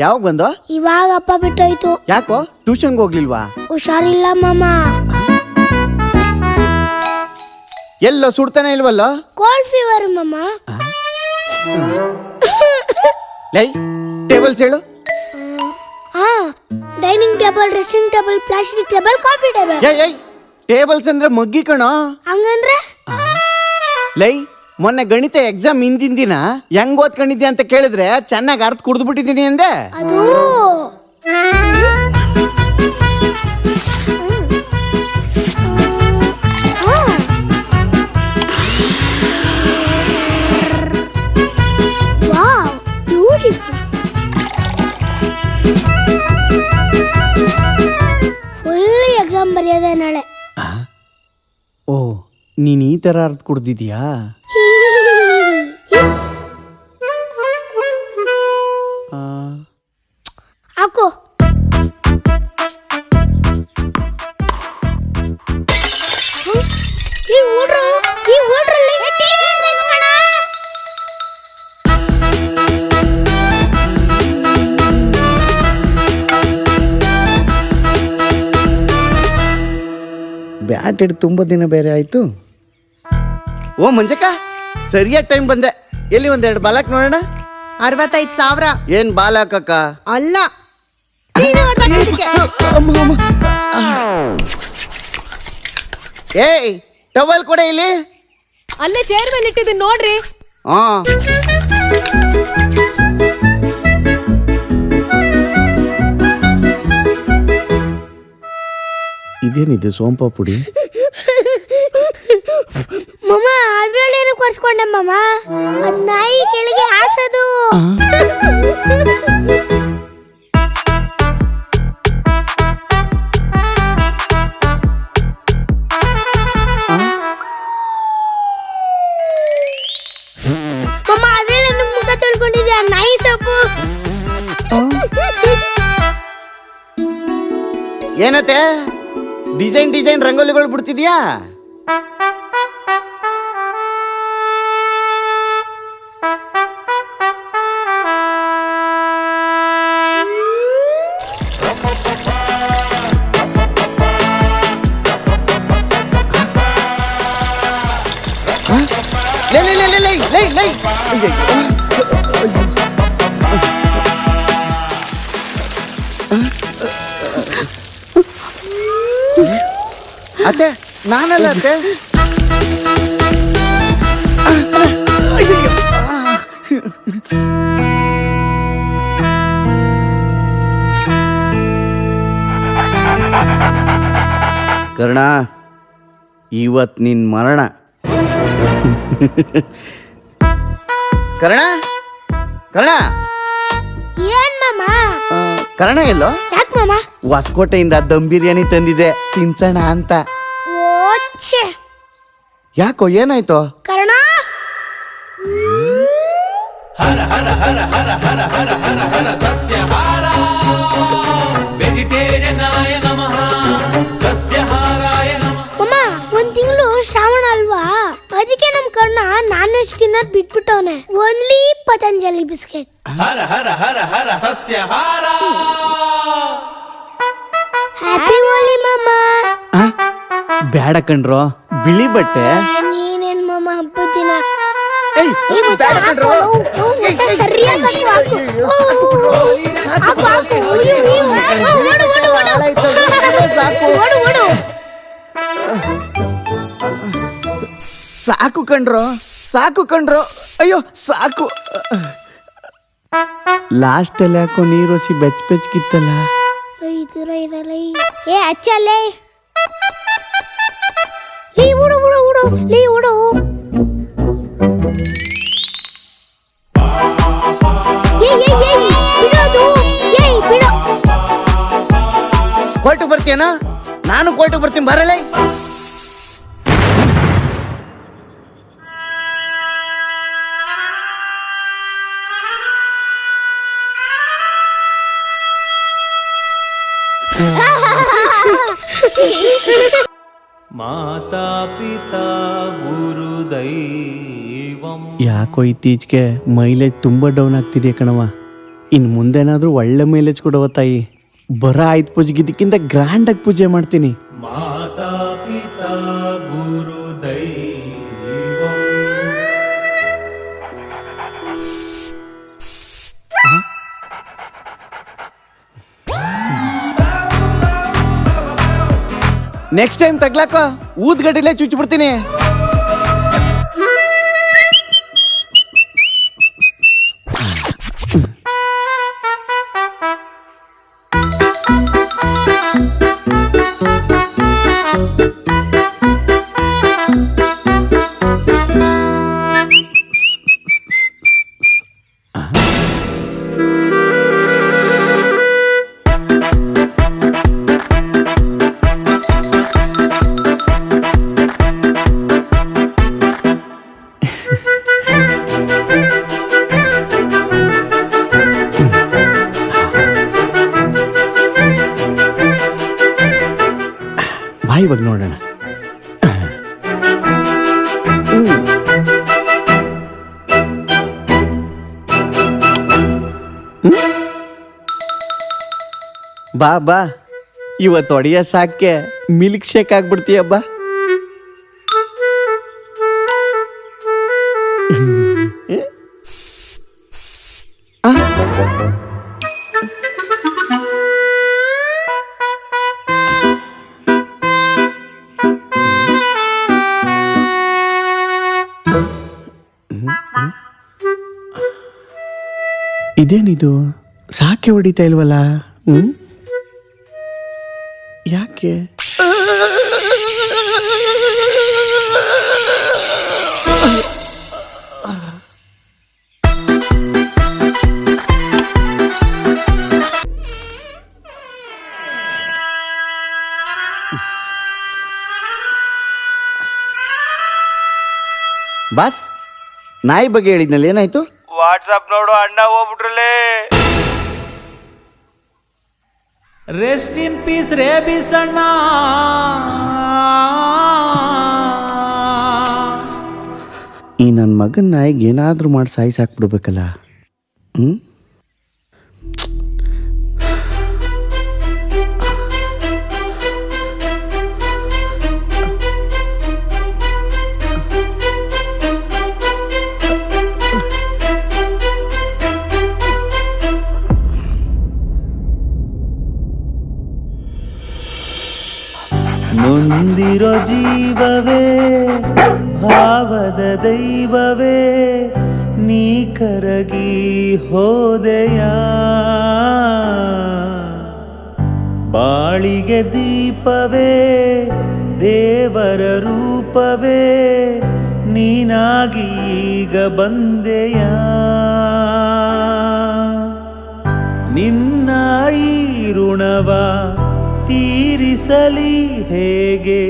ಯಾವಾಗ ಬಂದೋ? ಇವಾಗ ಅಪ್ಪ ಬಿಟ್ಟೋಯ್ತು. ಯಾಕೋ ಟ್ಯೂಷನ್ಗೆ ಹೋಗ್ಲಿಲ್ವಾ? ಹುಷಾರಿಲ್ಲ ಮಾಮ. ಎಲ್ಲೋ ಸುಡ್ತಾನೆ ಇಲ್ವಲ್ಲ? ಕೋಲ್ಡ್ ಫೀವರ್ ಮಾಮ. ಲೈ ಟೇಬಲ್ಸ್ ಹೇಳು. Dining table, dressing table, plastic table, coffee table. ಏಯ್ ಟೇಬಲ್ಸ್ ಅಂದ್ರೆ ಮಗ್ಗಿ ಕಣೋ. ಹಂಗಂದ್ರೆ ಲೈ ಮೊನ್ನೆ ಗಣಿತ ಎಕ್ಸಾಮ್ ಹಿಂದಿನ ದಿನ ಹೆಂಗ್ ಓದ್ಕೊಂಡಿದ್ದೆ ಅಂತ ಕೇಳಿದ್ರೆ ಚೆನ್ನಾಗಿ ಅರ್ಥ ಕುಡ್ದು ಬಿಟ್ಟಿದ್ದೀನಿ ಅಂದೆ. ಅದು ವಾವ್ ಬ್ಯೂಟಿಫುಲ್. ಫುಲ್ ಎಕ್ಸಾಮ್ ಬರೆಯೋದೆ ನಾಳೆ. ಓ ನೀನ್ ಈ ತರ ಅರ್ಥ ಕುಡ್ದಿದ್ಯಾ? ಹಾಕು. ಈ ಊಡ್ರಲ್ಲಿ ಬ್ಯಾಟ್ ಹಿಡ್ ತುಂಬಾ ದಿನ ಬೇರೆ ಆಯ್ತು. ಓ ಮಂಜಕ್ಕ, ಸರಿಯಾದ ಟೈಮ್ ಬಂದೆ. ಎಲ್ಲಿ ಒಂದೆರಡು ಬಾಲಕ್ ನೋಡೋಣ. 65,000 ಏನ್ ಬಾಲಕಕ್ಕ? ಅಲ್ಲ. ಏಯ್ ಟವಲ್ ಕೊಡೆ ಇಲ್ಲಿ. ಅಲ್ಲೇ ಚೇರ್ ಮೇಲೆ ಇಟ್ಟಿದ್ದೀನಿ ನೋಡ್ರಿ. ಹಾ ಇದೇನಿದೆ ಸೋಂಪಾ ಪುಡಿ? ಮಮ್ಮ ಅದ್ರಲ್ಲೇನು ಕೊರ್ಸ್ಕೊಂಡೆ ಮಮ್ಮ. ಅದ್ ನಾಯಿ ಕೆಳಗೆ ಹಾಸದು. ಮಮ್ಮ ಅದ್ರಲ್ಲೇನು ಮುಖ ತೊಳ್ಕೊಂಡಿದ್ಯಾ ನಾಯಿ ಸೊಪ್ಪು. ಏನತ್ತೆ ಡಿಸೈನ್ ರಂಗೋಲಿಗಳು ಬಿಡ್ತಿದ್ಯಾ? ಅತ್ತೆ ನಾನಲ್ಲ ಅತ್ತೆ. ಕರ್ಣ ಇವತ್ ನಿನ್ ಮರಣ. ಕರ್ಣ ಕರ್ಣ ಏನ್ ಮಾಮ? ಕರ್ಣ ಎಲ್ಲೋ? ಯಾಕೆ ಮಾಮ? ಹೊಸಕೋಟೆಯಿಂದ ದಮ್ ಬಿರಿಯಾನಿ ತಂದಿದೆ ತಿನ್ಸೋಣ ಅಂತ. ಓಚ್ಚೆ ಯಾಕೋ ಏನಾಯ್ತು? ಕರ್ಣ ಹರ ಹರ ಹರ ಹರ ಹರ ಹರ ಹರ ಹರ ಸಸ್ಯಹಾರ ವೆಜಿಟೇರಿಯನಾಯ ನಮಃ ಸಸ್ಯಹಾರಾಯ ನಮಃ. ಮಾಮ ಒಂದ್ ತಿಂಗಳು ಶ್ರಾವಣ ಅಲ್ವಾ, ಅದಕ್ಕೆ ನಮ್ ಕರ್ಣ ನಾನ್ ವೆಜ್ ತಿನ್ನೋದ್ ಬಿಟ್ಬಿಟ್ಟವನೆ. Only Patanjali biscuit. ಹರ ಹರ ಹರ ಹರ ಸಸ್ಯಹಾರ. ಹ್ಯಾಪಿ ಹೋಲಿ ಮಾಮ. ಬೇಡ ಕಣ್ರೋ, ಬಿಳಿ ಬಟ್ಟೆ. ನೀನೇನ್ ಮಾಮ ಹಬ್ಬದ ದಿನ ಏಯ್, ಬೇಡ ಕಣ್ರೋ. ಸರಿಯಾಗಿ ಸಾಕು ಕಣ್ರೋ, ಸಾಕು ಕಣ್ರೋ. ಅಯ್ಯೋ ಸಾಕು. ಲಾಸ್ಟ್ ಅಲ್ಲಿ ಯಾಕೋ ನೀರೋಸಿ ಬೆಚ್ಚಗಿತ್ತಲ್ಲ. ಏ ಅಚ್ಚಲ್ಲೇ ಲೀ ಉಡು ಉಡು ಉಡು ಲೀ ಉಡು. ಬಿಡೋದು ಬಿಡೋ. ಕೋರ್ಟಿಗೆ ಬರ್ತೀಯನ? ನಾನು ಕೋರ್ಟಿಗೆ ಬರ್ತೀನಿ ಬರಲ್ಲ. ಮಾತಾ ಪಿತಾ ಗುರು ದೈವಂ. ಯಾಕೋ ಇತ್ತೀಚೆಗೆ ಮೈಲೇಜ್ ತುಂಬಾ ಡೌನ್ ಆಗ್ತಿದೆ ಕಣವ. ಇನ್ನು ಮುಂದೇನಾದ್ರೂ ಒಳ್ಳೆ ಮೈಲೇಜ್ ಕೊಡುವ ತಾಯಿ. ಬರ ಆಯ್ತು ಪೂಜೆಗಿದ್ದಕ್ಕಿಂತ ಗ್ರ್ಯಾಂಡಾಗಿ ಪೂಜೆ ಮಾಡ್ತೀನಿ. ಮಾತಾ ಪಿತಾ ಗುರು ದೈವಂ. Next time ತಗ್ಲಾಕೋ ಊದ್ಗಡ್ಡಿಲೇ ಚುಚ್ಚಿಬಿಡ್ತೀನಿ. ಬಾಯಿ ಇವಾಗ ನೋಡೋಣ. ಬಾ ಬಾ, ಇವತ್ತು ಒಡೆಯ ಸಾಕೆ ಮಿಲ್ಕ್ ಶೇಕ್ ಆಗ್ಬಿಡ್ತೀಯ ಬಾ. ಇದೇನಿದು ಸಾಕೆ ಹೊಡಿತಾ ಇಲ್ವಲ್ಲ? ಯಾಕೆ? ಬಾಸ್, ನಾಯಿ ಬಗ್ಗೆ ಹೇಳಿದ್ನಲ್ಲ, ಏನಾಯ್ತು? ವಾಟ್ಸಪ್ ನೋಡು, ಅಣ್ಣ ಹೋಗ್ಬಿಟ್ರಲ್ಲೇ. ರೆಸ್ಟ್ ಇನ್ ಪೀಸ್ ರೇ ಬಿಸಣ್ಣ. ಈ ನನ್ನ ಮಗನ ನಾಯಿಗೆ ಏನಾದರೂ ಮಾಡಿ ಸಾಯಿಸಾಕ್ಬಿಡ್ಬೇಕಲ್ಲ. ನೊಂದಿರೋ ಜೀವವೇ, ಭಾವದ ದೈವವೇ, ನೀ ಕರಗಿ ಹೋದೆಯ. ಬಾಳಿಗೆ ದೀಪವೇ, ದೇವರ ರೂಪವೇ, ನೀನಾಗಿ ಈಗ ಬಂದೆಯ. ನಿನ್ನ ಈ ಋಣವ ತೀರಿಸಲಿ ಹೇಗೆ,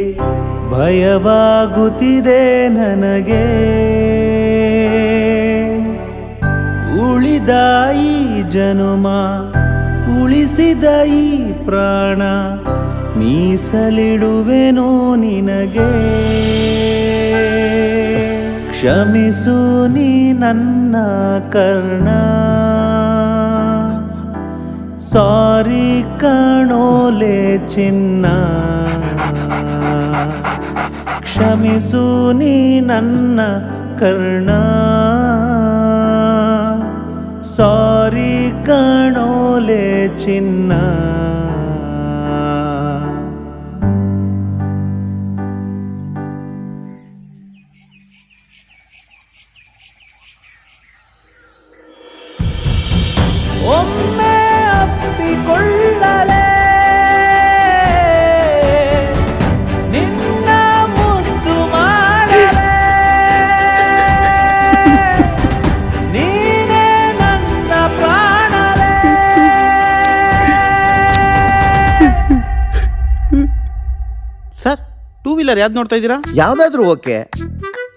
ಭಯವಾಗುತ್ತಿದೆ ನನಗೆ. ಉಳಿದ ಈ ಜನುಮ, ಉಳಿಸಿದ ಈ ಪ್ರಾಣ, ಮೀಸಲಿಡುವೆನೋ ನಿನಗೆ. ಕ್ಷಮಿಸು ನೀ ನನ್ನ ಕರ್ಣ, ಸಾರಿ ಕಣೋಲೆ ಚಿನ್ನ. ಕ್ಷಮಿಸು ನೀ ನನ್ನ ಕರ್ಣ, ಸಾರಿ ಕಣೋಲೆ ಚಿನ್ನ. ಒಮ್ಮೆ ಅಪ್ಪಿಕೊಳ್ಳಲೇ ನಿನ್ನ ಮುದ್ದು ಮಾಡಲೇ, ನೀನೇ ನನ್ನ ಪ್ರಾಣಲೇ. ಸರ್, ಟೂ ವೀಲರ್ ಯಾವ್ದು ನೋಡ್ತಾ ಇದ್ದೀರಾ? ಯಾವ್ದಾದ್ರು ಓಕೆ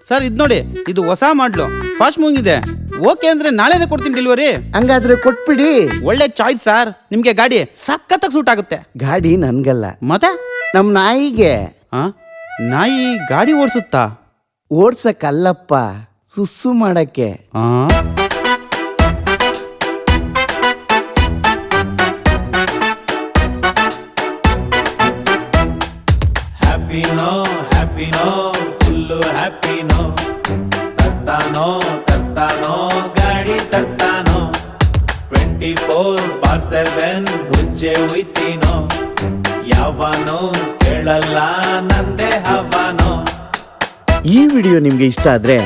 ಸರ್, ಇದು ನೋಡಿ, ಇದು ಹೊಸ ಮಾಡ್ಲು, ಫಾಸ್ಟ್ ಮೂವಿಂಗ್ ಇದೆ. ಓಕೆ ಅಂದ್ರೆ ನಾಳೆನೇ ಕೊಡ್ತೀನಿ ಡೆಲಿವರಿ. ಹಂಗಾದ್ರೆ ಕೊಟ್ಬಿಡಿ. ಒಳ್ಳೆ ಚಾಯ್ಸ್ ಸರ್, ನಿಮ್ಗೆ ಗಾಡಿ ಸಖತ್ತಾಗಿ ಸೂಟ್ ಆಗುತ್ತೆ. ಗಾಡಿ ನನ್ಗಲ್ಲ, ಮತ್ತೆ ನಮ್ ನಾಯಿಗೆ. ನಾಯಿ ಗಾಡಿ ಓಡಿಸುತ್ತಾ? ಓಡ್ಸಕ್ಕಲ್ಲಪ್ಪ, ಸುಸ್ಸು ಮಾಡಕ್ಕೆ. 24/7 ಮುಜ್ಜೆ ಉಯ್ತೀನೋ ಯಾವನೋ ಕೇಳಲ್ಲ ನಂದೇ ಹವಾನೋ. ಈ ವಿಡಿಯೋ ನಿಮ್ಗೆ ಇಷ್ಟ ಆದ್ರೆ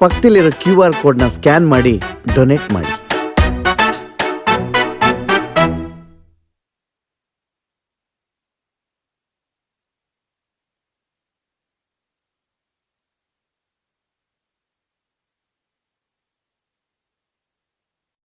ಪಕ್ಕದಲ್ಲಿರೋ QR ಕೋಡ್ನ ಸ್ಕ್ಯಾನ್ ಮಾಡಿ ಡೊನೇಟ್ ಮಾಡಿ.